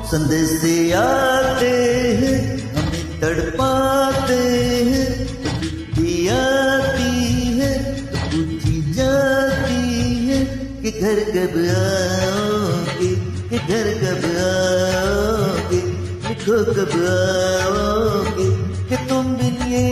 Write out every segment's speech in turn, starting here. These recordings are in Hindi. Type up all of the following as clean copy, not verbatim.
संदेशे आते हैं हमें तड़पाते हैं, तो चिट्ठी आती है तो पूछी जाती है कि घर कब आओगे, कि घर कब आओगे, लिखो कब आओगे, कि तुम बिन ये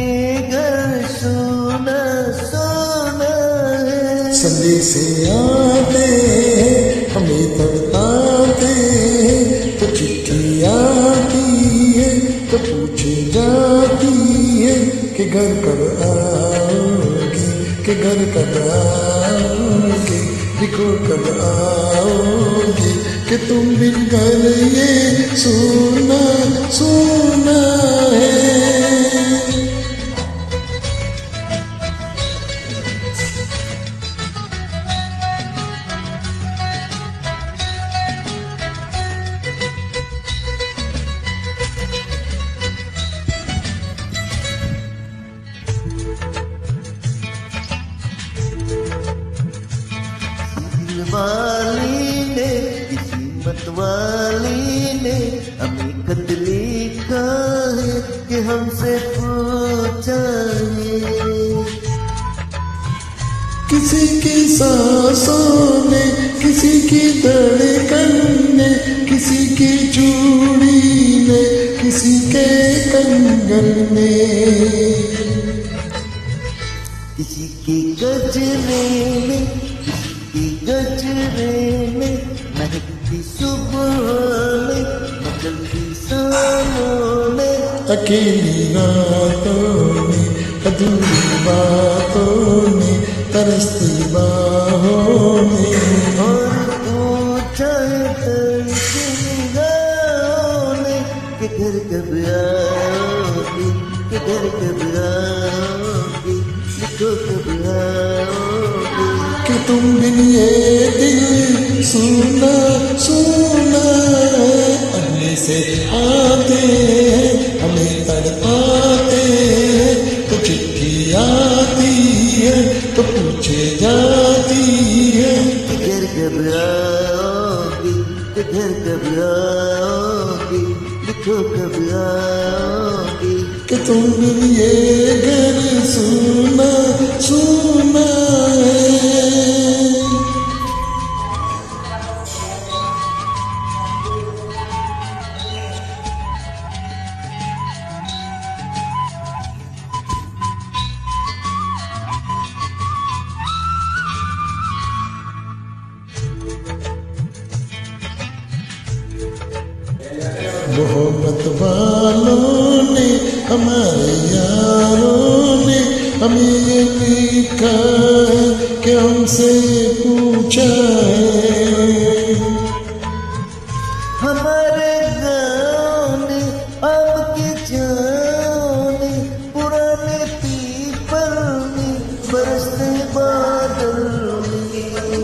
घर सोना सोना है। संदेशे आते हैं हमें तड़पाते हैं, तो चिट्ठी आती है तो पूछी जाती है कि घर कब आओगे, कि घर कब आओगे, लिखो कब आओगे, कि तुम बिन घर ये सोना सोना है। वाली ने किसी मत वाली ने हमें खत लिखा है कि हमसे पूछा है। किसी की सांसों ने, किसी की धड़कन ने, किसी की चूड़ी ने, किसी के कंगन ने, किसी के गजरे में, किसी के गजरे में, महकती सुबह में, मचलती शामों में, अकेली रातों में, अधूरी बातों में, तरसती बाहों में, और पूछा तरसी निगाहों ने कि घर कब आओगे, कि घर कब आओगे, लिखो कब आओगे, कि तुम बिन ये दिल सुना सुना है। अगले से आते हैं हमें तड़पाते हैं, तो चिट्ठी आती है तो पूछे जाती है कि घर कब आओगे, कि घर कब आओगे, लिखो कब आओगे, कि तुम बिन ये घर सुना सुना है। मोहब्बत वालों ने, हमारे यारों ने हमें ये लिखा है कि हमसे पूछा है। हमारे गाँव ने, आपके जाओ ने, पुराने पीपल ने, बरसते बादल ने,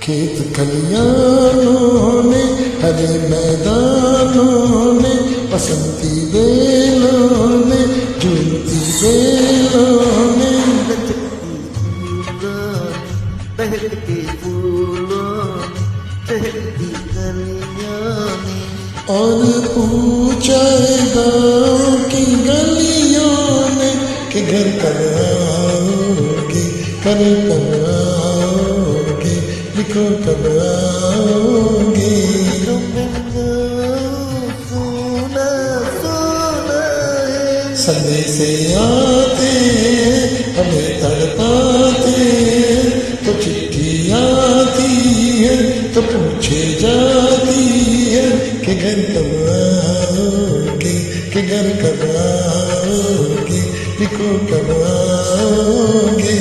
खेत खलियानों ने, हरे मैदानों ने, बसंती बेलों ने, झूमती बेलों ने, बहकते फूलों ने, चहकती कलियों ने, और पूछा गाँव की गलियों ने कि घर कब आओगे, घर कब आओगे, लिखो कब आओगे। तुम सुना सुना है। संदेशे आते हैं हमें तड़पाते हैं, तो चिट्ठी आती है तो पूछे जाती है कि घर कब आओगे, कि घर कब आओगे, लिखो कब आओगे।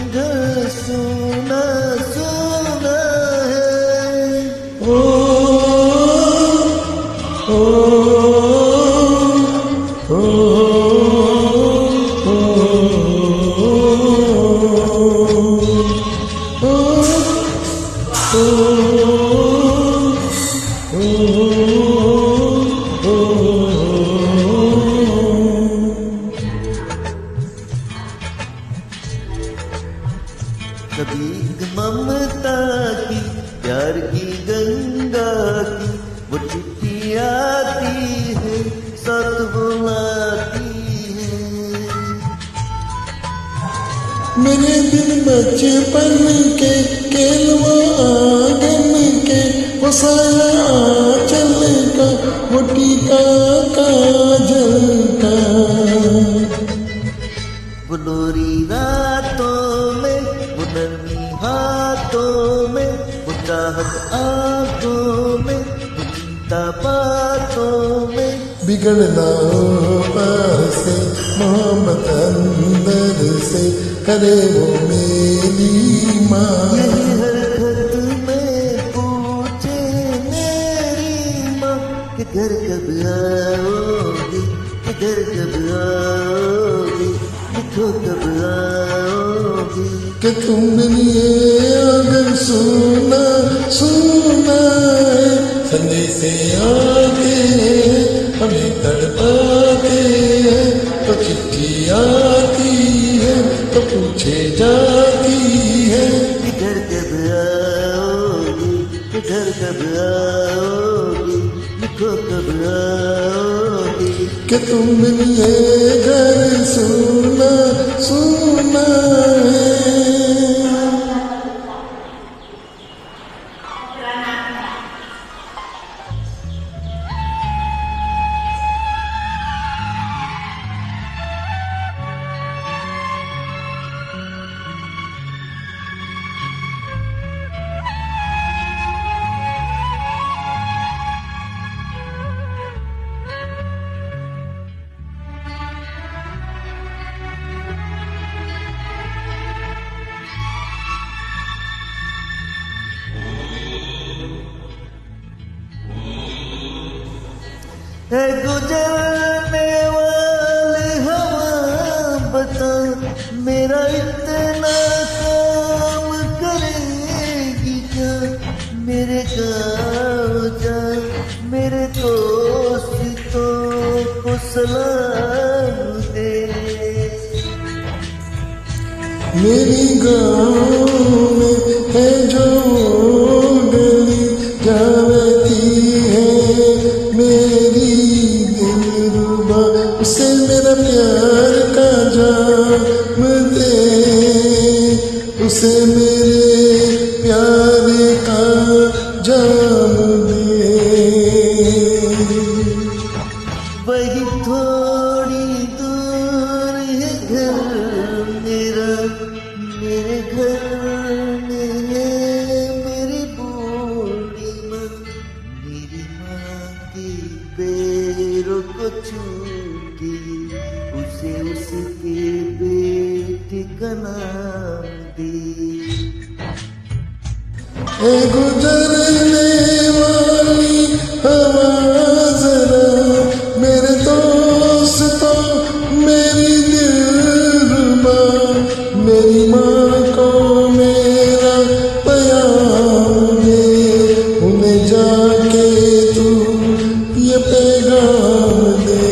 घर सुना सुना है। ओ ओ कभी ममता की प्यार की मेरे दिन बचपन के केलवा आंगन के वो साया आंचल का वो टीका काजल का वो लोरी रातों में, वो नन्ही हाथों में, वो चाहत आंखों में, वो चिंता बातों में। बिगड़ना ऊपर से मोहब्बत अंदर से करे वो मेरी माँ। यही हरकत में पूछे मेरी माँ कि घर कब आओगी, कि घर कब आओगी, लिखो कब आओगी। कि तुम लिए अगर सुना सुना है संदेशे आते हमें तड़पाते हैं तो चिट्ठी आती है तो पूछे जाती है कि घर कब आओगी, कि घर कब आओगी, लिखो कब आओगी। कि तुम लिए घर सुना सुना है। है गुजरने वाली हवा बता, मेरा इतना काम करेगी क्या। मेरे गाँव जा, मेरे दोस्तों को सलाम दे। मेरी गाँव में है जो गली जाती है मेरी दिलरुबा उसे मेरा प्यार का जाम दे उसे मेरे प्यार का जाम दे। वही थोड़ी दूर है घर मेरा, मेरे घर में है मेरी बूढ़ी माँ। मेरी माँ की पैरों को छूती, उसे उसके बेटे का नाम दी। ए गुजरने वाली हवा जरा मेरे दोस्तों मेरी दिलरुबा मेरी माँ को मेरा प्यार दे उन्हें जाके तू ये पैगाम दे।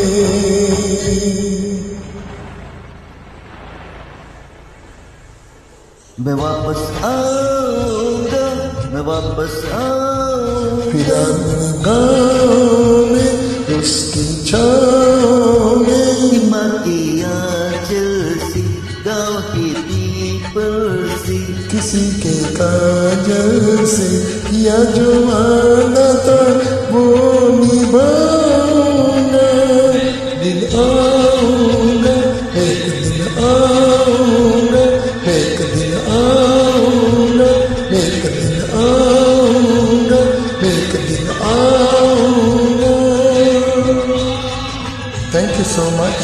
मैं वापस आऊंगा, मैं वापस फिर आऊंगा। अपने गाँव में उसकी छाँव में माँ की आंचल सी, गाँव की पीपल सी। किसी के काजल से किया जो वादा था वो निभाऊंगा। दिन आऊंगा एक दिन आऊंगा एक दिन आऊंगा एक दिन आऊंगा एक दिन आऊंगा। Thank you so much.